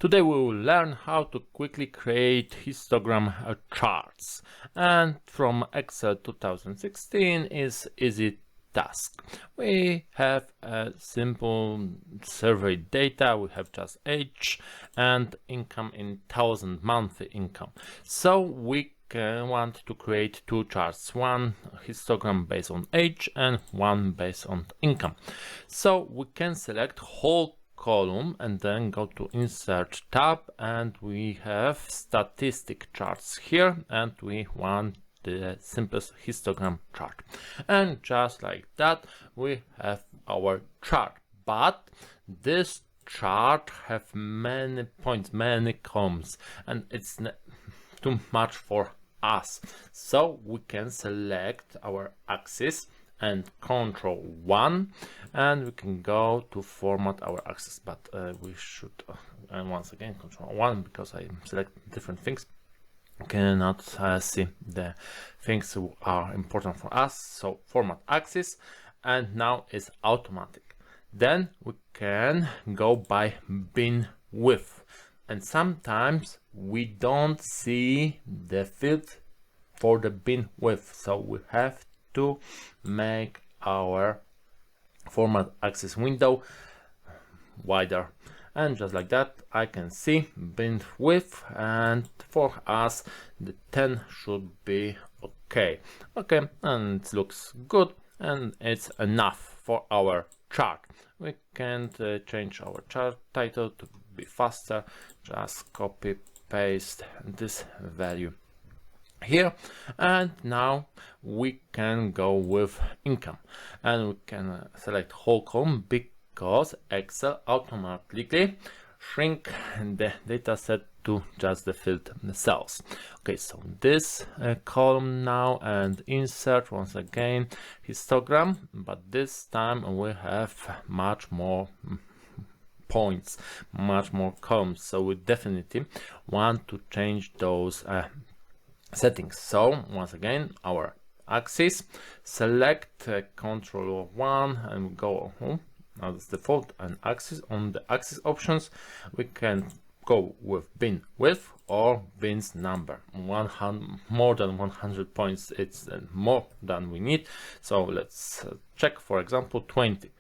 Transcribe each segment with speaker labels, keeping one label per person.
Speaker 1: Today we will learn how to quickly create histogram charts, and from Excel 2016 is easy task. We have a simple survey data, we have just age and income in 1000 monthly income. So we want to create two charts, one histogram based on age and one based on income. So we can select whole column and then go to insert tab, and we have statistic charts here, and we want the simplest histogram chart. And just like that we have our chart, but this chart have many points, many columns, and it's too much for us. So we can select our axis and Control 1, and we can go to format our axis, but we should and once again Control 1 because I select different things. Cannot see the things that are important for us. So format axis, and now it's automatic. Then we can go by bin width, and sometimes we don't see the field for the bin width, so we have to make our format axis window wider, and just like that I can see bin width, and for us the 10 should be okay, and it looks good, and it's enough for our chart. We can change our chart title to be faster, just copy paste this value here, and now we can go with income, and we can select whole column because Excel automatically shrink the data set to just the field cells. Okay, so this column now, and insert once again histogram, but this time we have much more points, much more columns, so we definitely want to change those settings. So once again our axis, select Control 1 and go as default and axis. On the axis options we can go with bin width or bin's number. 100 more than 100 points, it's more than we need, so let's check for example 20.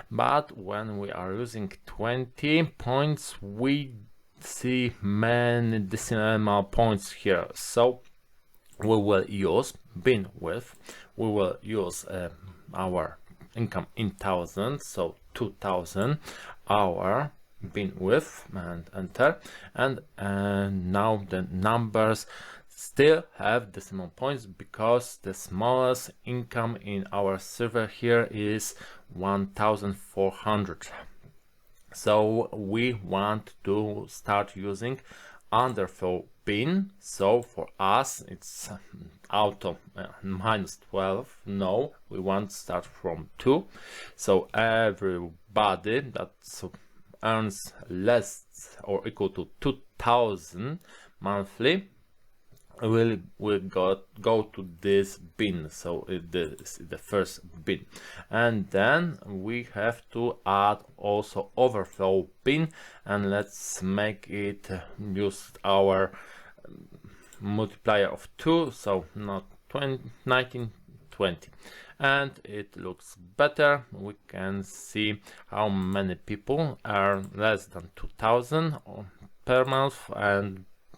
Speaker 1: But when we are using 20 points we see many decimal points here, so we will use bin width, we will use our income in 1000, so 2000 our bin width, and enter, and now the numbers still have decimal points because the smallest income in our server here is 1400. So we want to start using underflow bin, so for us it's auto -12. No, we want to start from 2, so everybody that earns less or equal to 2000 monthly will go to this bin, so this is the first bin. And then we have to add also overflow bin, and let's make it use our multiplier of 2, so not 19, 20, and it looks better. We can see how many people earn less than 2000 per month,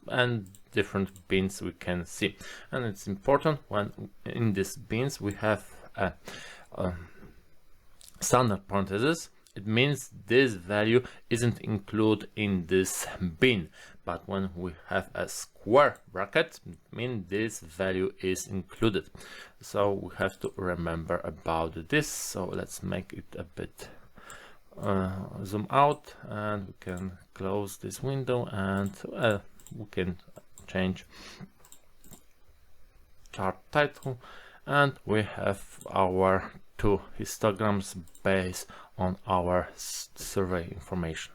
Speaker 1: and different bins we can see. And it's important when in these bins we have a standard parentheses. It means this value isn't included in this bin, but when we have a square bracket, it means this value is included. So we have to remember about this. So let's make it a bit zoom out, and we can close this window, and we can change chart title, and we have our two histograms based on our survey information.